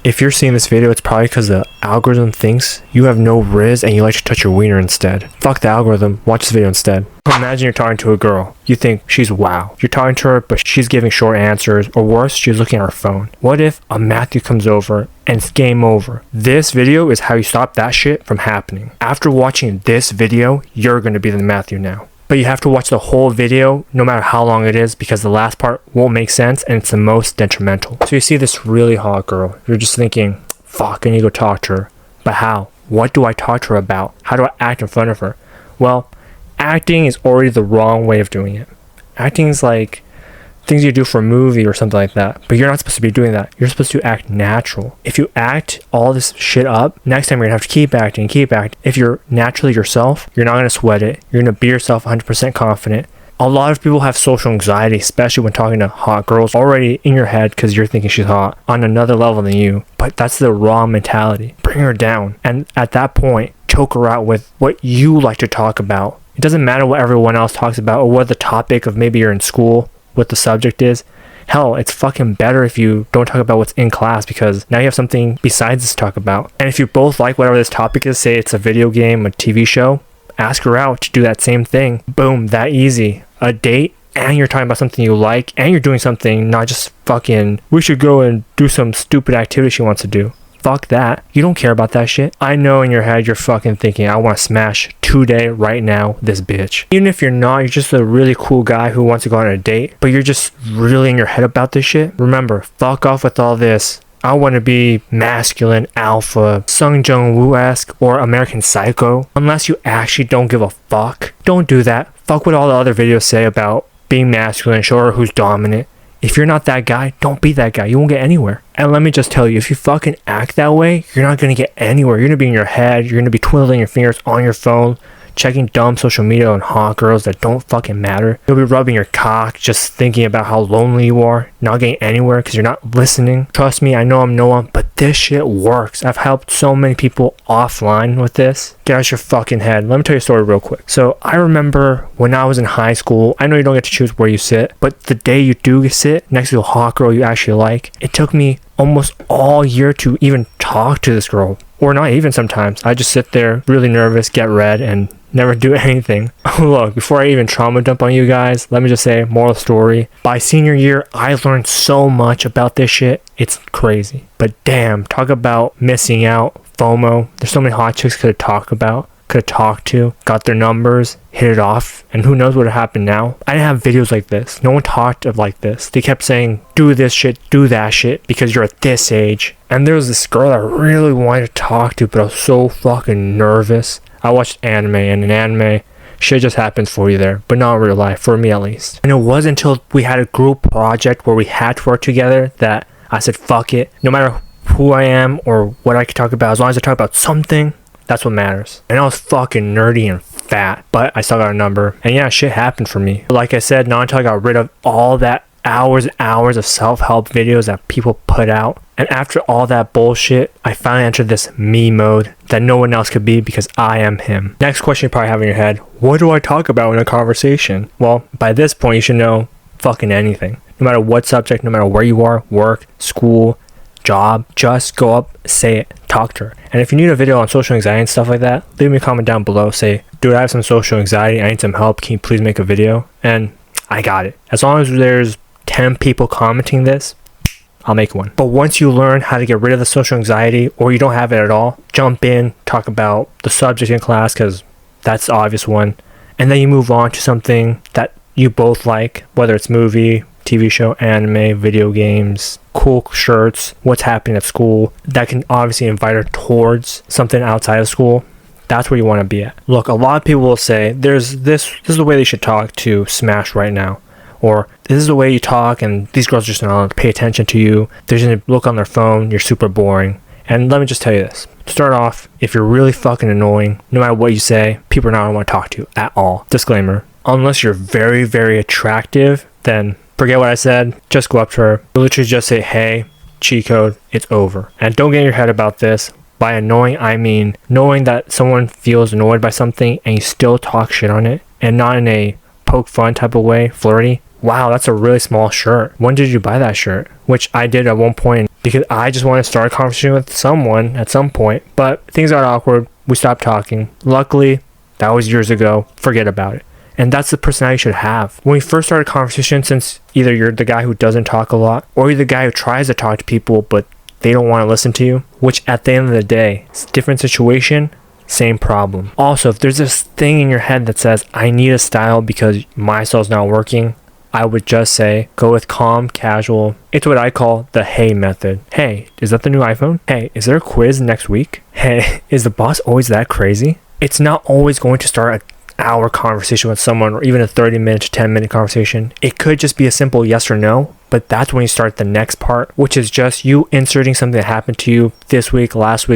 If you're seeing this video, it's probably because the algorithm thinks you have no Rizz and you like to touch your wiener instead. Fuck the algorithm, watch this video instead. Imagine you're talking to a girl. You think she's wow. You're talking to her, but she's giving short answers, or worse, she's looking at her phone. What if a Matthew comes over and it's game over? This video is how you stop that shit from happening. After watching this video, you're gonna be the Matthew now. But you have to watch the whole video, no matter how long it is, because the last part won't make sense and it's the most detrimental. So you see this really hot girl. You're just thinking, fuck, I need to go talk to her. But how? What do I talk to her about? How do I act in front of her? Well, acting is already the wrong way of doing it. Acting is like things you do for a movie or something like that, but you're not supposed to be doing that. You're supposed to act natural. If you act all this shit up, next time you're gonna have to keep acting. If you're naturally yourself, you're not gonna sweat it. You're gonna be yourself 100% confident. A lot of people have social anxiety, especially when talking to hot girls already in your head because you're thinking she's hot on another level than you. But that's the wrong mentality. Bring her down. And at that point, choke her out with what you like to talk about. It doesn't matter what everyone else talks about or what the topic of maybe you're in school, what the subject is. Hell, it's fucking better if you don't talk about what's in class because now you have something besides this to talk about. And if you both like whatever this topic is, say it's a video game, a TV show, ask her out to do that same thing. Boom, that easy. A date, and you're talking about something you like, and you're doing something, not just fucking, we should go and do some stupid activity she wants to do. Fuck that. You don't care about that shit. I know in your head you're fucking thinking, I want to smash today, right now, this bitch. Even if you're not, you're just a really cool guy who wants to go on a date, but you're just really in your head about this shit. Remember, fuck off with all this. I want to be masculine, alpha, Sung Jung-woo-esque, or American Psycho. Unless you actually don't give a fuck. Don't do that. Fuck what all the other videos say about being masculine, show her who's dominant. If you're not that guy, don't be that guy. You won't get anywhere. And let me just tell you, if you fucking act that way, you're not going to get anywhere. You're going to be in your head. You're going to be twiddling your fingers on your phone, checking dumb social media on hot girls that don't fucking matter. You'll be rubbing your cock, just thinking about how lonely you are, not getting anywhere because you're not listening. Trust me, I know I'm no one, but this shit works. I've helped so many people offline with this. Get out your fucking head. Let me tell you a story real quick. So I remember when I was in high school, I know you don't get to choose where you sit, but the day you do sit next to a hot girl you actually like, it took me almost all year to even talk to this girl. Or not even sometimes. I just sit there really nervous, get red, and never do anything. Look, before I even trauma dump on you guys, let me just say, moral story. By senior year, I learned so much about this shit. It's crazy. But damn, talk about missing out, FOMO. There's so many hot chicks could have talked to, got their numbers, hit it off, and who knows what would happen now. I didn't have videos like this. No one talked of like this. They kept saying, do this shit, do that shit, because you're at this age. And there was this girl I really wanted to talk to, but I was so fucking nervous. I watched anime, and in anime, shit just happens for you there, but not in real life, for me at least. And it wasn't until we had a group project where we had to work together that I said, fuck it. No matter who I am or what I can talk about, as long as I talk about something, that's what matters. And I was fucking nerdy and fat, but I still got a number. And yeah, shit happened for me. Like I said, not until I got rid of all that hours and hours of self-help videos that people put out. And after all that bullshit, I finally entered this me mode that no one else could be because I am him. Next question you probably have in your head, what do I talk about in a conversation? Well, by this point, you should know fucking anything. No matter what subject, no matter where you are, work, school, job, just go up, say it, talk to her. And if you need a video on social anxiety and stuff like that, leave me a comment down below. Say, dude, I have some social anxiety. I need some help. Can you please make a video? And I got it. As long as there's 10 people commenting this, I'll make one. But once you learn how to get rid of the social anxiety, or you don't have it at all, jump in, talk about the subject in class, because that's the obvious one. And then you move on to something that you both like, whether it's movie, TV show, anime, video games, cool shirts, what's happening at school. That can obviously invite her towards something outside of school. That's where you want to be at. Look, a lot of people will say, this is the way they should talk to smash right now. Or this is the way you talk and these girls just don't pay attention to you. They're just gonna look on their phone, you're super boring. And let me just tell you this. To start off, if you're really fucking annoying, no matter what you say, people are not gonna want to talk to you at all. Disclaimer. Unless you're very, very attractive, then forget what I said. Just go up to her. Literally just say, hey, cheat code, it's over. And don't get in your head about this. By annoying, I mean knowing that someone feels annoyed by something and you still talk shit on it, and not in a poke fun type of way, flirty. wow, that's a really small shirt. When did you buy that shirt? Which I did at one point because I just wanted to start a conversation with someone at some point. But things got awkward. We stopped talking. Luckily, that was years ago. Forget about it. And that's the personality you should have. When you first start a conversation, since either you're the guy who doesn't talk a lot, or you're the guy who tries to talk to people, but they don't want to listen to you, which at the end of the day, it's a different situation, same problem. Also, if there's this thing in your head that says, I need a style because my style's not working, I would just say, go with calm, casual. It's what I call the hey method. Hey, is that the new iPhone? Hey, is there a quiz next week? Hey, is the boss always that crazy? It's not always going to start an hour conversation with someone, or even a 30-minute to 10-minute conversation. It could just be a simple yes or no, but that's when you start the next part, which is just you inserting something that happened to you this week, last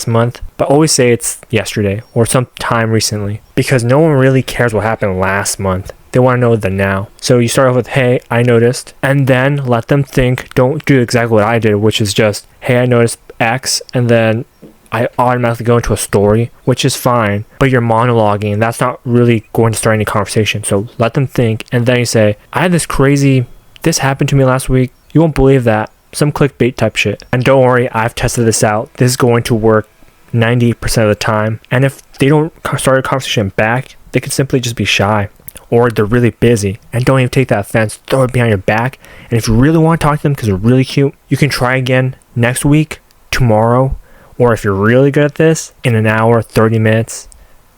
month, but always say it's yesterday or some time recently, because no one really cares what happened last month. They want to know the now. So you start off with, hey, I noticed, and then let them think. Don't do exactly what I did, which is just, hey, I noticed X, and then I automatically go into a story, which is fine, but you're monologuing, and that's not really going to start any conversation. So let them think, and then you say, I had this happened to me last week. You won't believe that. Some clickbait type shit. And don't worry, I've tested this out. This is going to work 90% of the time. And if they don't start a conversation back, they could simply just be shy, or they're really busy. And don't even take that offense. Throw it behind your back. And if you really want to talk to them because they're really cute, you can try again next week, tomorrow, or if you're really good at this, in an hour, 30 minutes,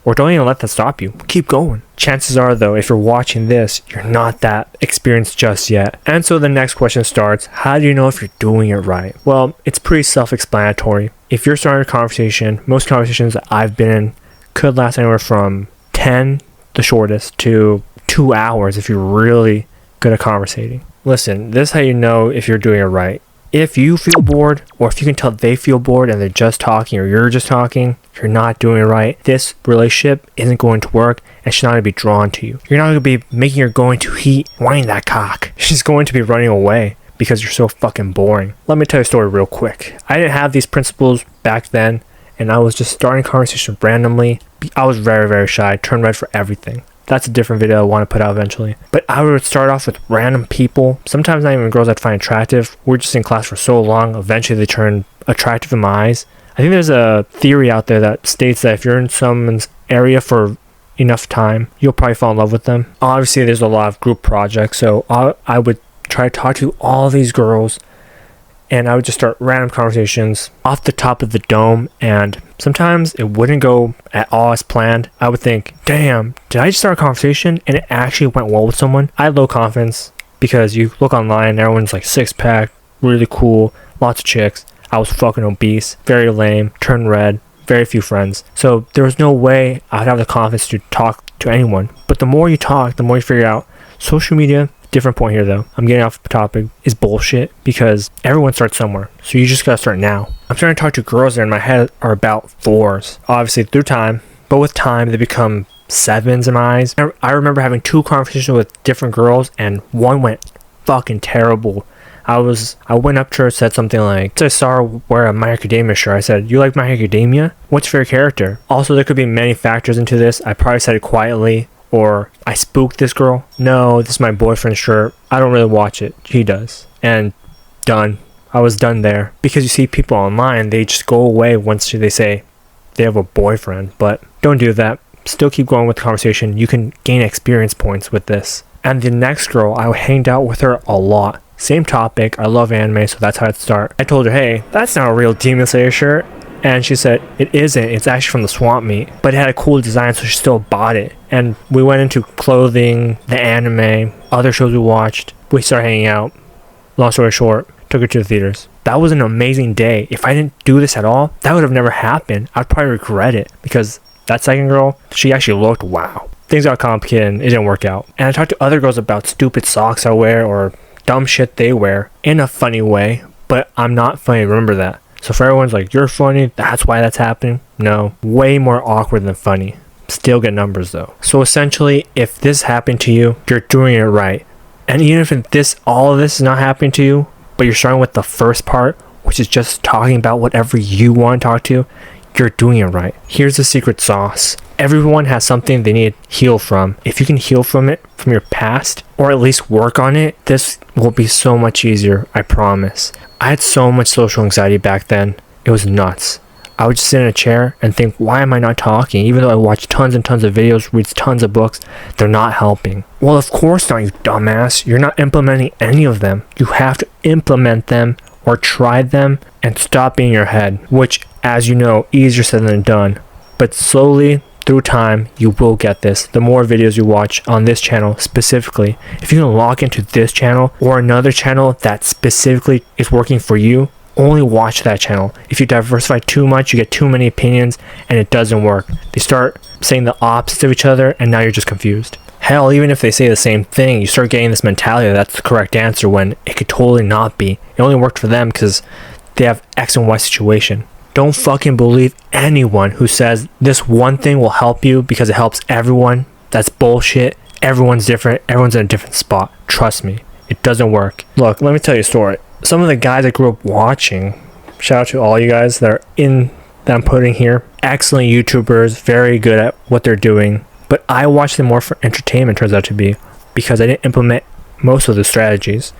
or don't even let that stop you. Keep going. Chances are, though, if you're watching this, you're not that experienced just yet. And so the next question starts, how do you know if you're doing it right? Well, it's pretty self-explanatory. If you're starting a conversation, most conversations that I've been in could last anywhere from 10, the shortest, to 2 hours if you're really good at conversating. Listen, this is how you know if you're doing it right. If you feel bored, or if you can tell they feel bored and they're just talking, or you're just talking, you're not doing it right. This relationship isn't going to work, and she's not going to be drawn to you. You're not going to be making her go into heat, wanting that cock. She's going to be running away because you're so fucking boring. Let me tell you a story real quick. I didn't have these principles back then, and I was just starting a conversation randomly. I was very, very shy, turned red for everything. That's a different video I want to put out eventually. But I would start off with random people, sometimes not even girls I'd find attractive. We're just in class for so long, eventually they turn attractive in my eyes. I think there's a theory out there that states that if you're in someone's area for enough time, you'll probably fall in love with them. Obviously, there's a lot of group projects, so I would try to talk to all these girls, and I would just start random conversations off the top of the dome, and sometimes it wouldn't go at all as planned. I would think, damn, did I just start a conversation and it actually went well with someone? I had low confidence because you look online and everyone's like six-pack, really cool, lots of chicks. I was fucking obese, very lame, turned red, very few friends. So there was no way I'd have the confidence to talk to anyone. But the more you talk, the more you figure out social media. Different point here though, I'm getting off the topic, is bullshit because everyone starts somewhere. So you just gotta start now. I'm starting to talk to girls that in my head are about 4s. Obviously through time, but with time they become 7s in my eyes. I remember having 2 conversations with different girls and one went fucking terrible. I went up to her, said something like, I saw her wear a My Academia shirt. I said, you like My Academia? What's your favorite character? Also, there could be many factors into this. I probably said it quietly. Or I spooked this girl. No, this is my boyfriend's shirt. I don't really watch it. He does. And done. I was done there. Because you see people online, they just go away once they say they have a boyfriend. But don't do that. Still keep going with the conversation. You can gain experience points with this. And the next girl, I hanged out with her a lot. Same topic. I love anime, so that's how I'd start. I told her, hey, that's not a real Demon Slayer shirt. And she said, it isn't. It's actually from the Swamp Meet. But it had a cool design, so she still bought it. And we went into clothing, the anime, other shows we watched. We started hanging out. Long story short, took her to the theaters. That was an amazing day. If I didn't do this at all, that would have never happened. I'd probably regret it. Because that second girl, she actually looked wow. Things got complicated and it didn't work out. And I talked to other girls about stupid socks I wear or dumb shit they wear in a funny way. But I'm not funny, remember that. So for everyone's like, you're funny, that's why that's happening. No, way more awkward than funny. Still get numbers though. So essentially, if this happened to you, you're doing it right. And even if all of this is not happening to you, but you're starting with the first part, which is just talking about whatever you want to talk to, you're doing it right. Here's the secret sauce. Everyone has something they need to heal from. If you can heal from it, from your past, or at least work on it, this will be so much easier, I promise. I had so much social anxiety back then. It was nuts. I would just sit in a chair and think, why am I not talking? Even though I watch tons and tons of videos, read tons of books, they're not helping. Well, of course not, you dumbass. You're not implementing any of them. You have to implement them or try them and stop being in your head, which, as you know, easier said than done. But slowly, through time, you will get this. The more videos you watch on this channel specifically, if you can log into this channel or another channel that specifically is working for you, only watch that channel. If you diversify too much, you get too many opinions and it doesn't work. They start saying the opposite of each other and now you're just confused. Hell, even if they say the same thing, you start getting this mentality that that's the correct answer when it could totally not be. It only worked for them because they have X and Y situation. Don't fucking believe anyone who says this one thing will help you because it helps everyone. That's bullshit. Everyone's different. Everyone's in a different spot. Trust me, it doesn't work. Look, let me tell you a story. Some of the guys I grew up watching, shout out to all you guys that I'm putting here, excellent YouTubers, very good at what they're doing, but I watch them more for entertainment, turns out to be, because I didn't implement most of the strategies.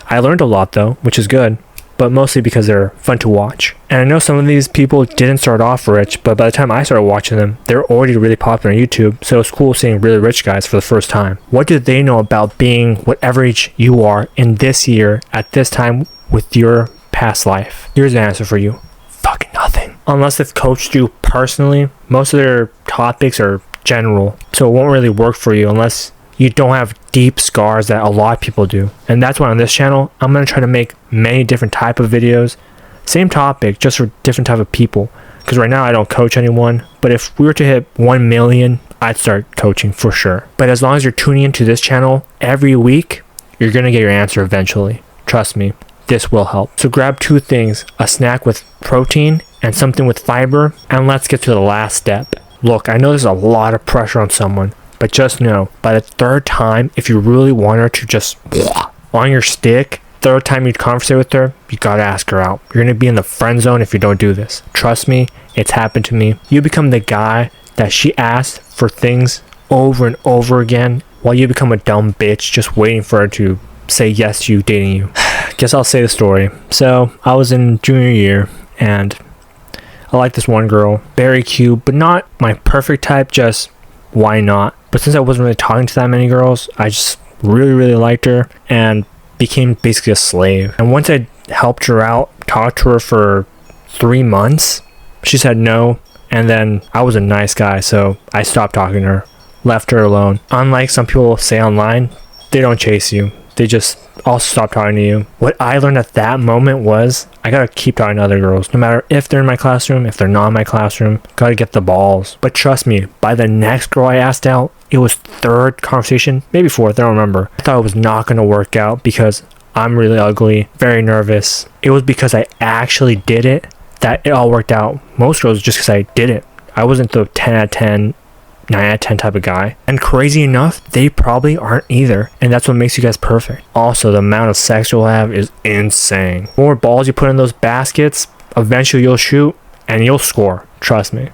I learned a lot though, which is good, but mostly because they're fun to watch. And I know some of these people didn't start off rich, but by the time I started watching them, they're already really popular on YouTube, so it's cool seeing really rich guys for the first time. What do they know about being whatever age you are in this year, at this time, with your past life? Here's the answer for you. Fucking nothing. Unless they've coached you personally, most of their topics are general, so it won't really work for you unless you don't have deep scars that a lot of people do. And that's why on this channel, I'm going to try to make many different type of videos. Same topic, just for different type of people. Because right now I don't coach anyone, but if we were to hit 1 million, I'd start coaching for sure. But as long as you're tuning into this channel every week, you're going to get your answer eventually. Trust me, this will help. So grab 2 things, a snack with protein and something with fiber, and let's get to the last step. Look, I know there's a lot of pressure on someone, but just know, by the 3rd time, if you really want her to just on your stick, 3rd time you conversate with her, you gotta ask her out. You're gonna be in the friend zone if you don't do this. Trust me, it's happened to me. You become the guy that she asks for things over and over again, while you become a dumb bitch just waiting for her to say yes to you, dating you. Guess I'll say the story. So, I was in junior year, and I liked this one girl. Very cute, but not my perfect type, just why not? But since I wasn't really talking to that many girls, I just really liked her and became basically a slave. And once I helped her out, talked to her for 3 months, she said no, and then I was a nice guy, so I stopped talking to her, left her alone. Unlike some people say online, they don't chase you. They just also stop talking to you. What I learned at that moment was I gotta keep talking to other girls, no matter if they're in my classroom, if they're not in my classroom. Gotta get the balls. But trust me, by the next girl I asked out, it was 3rd conversation, maybe 4th, I don't remember. I thought it was not gonna work out because I'm really ugly, very nervous. It was because I actually did it that it all worked out. Most girls just because I did it. I wasn't the 10 out of 10, 9 out of 10 type of guy. And crazy enough, they probably aren't either. And that's what makes you guys perfect. Also, the amount of sex you'll have is insane. The more balls you put in those baskets, eventually you'll shoot and you'll score. Trust me.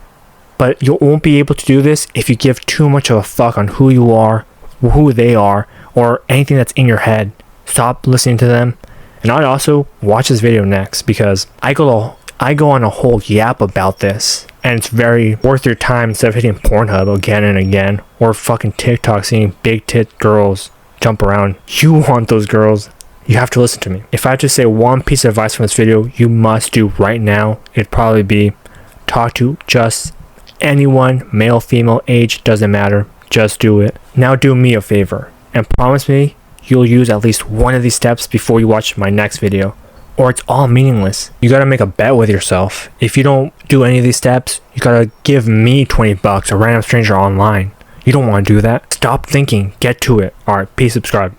But you won't be able to do this if you give too much of a fuck on who you are, who they are, or anything that's in your head. Stop listening to them. And I'd also watch this video next because I go on a whole yap about this. And it's very worth your time instead of hitting Pornhub again and again. Or fucking TikTok seeing big tit girls jump around. You want those girls. You have to listen to me. If I had to say one piece of advice from this video you must do right now, it'd probably be talk to just anyone, male, female, age, doesn't matter. Just do it. Now do me a favor and promise me you'll use at least one of these steps before you watch my next video, or it's all meaningless. You gotta make a bet with yourself. If you don't do any of these steps, you gotta give me $20, a random stranger online. You don't want to do that. Stop thinking. Get to it. Alright, peace, subscribe.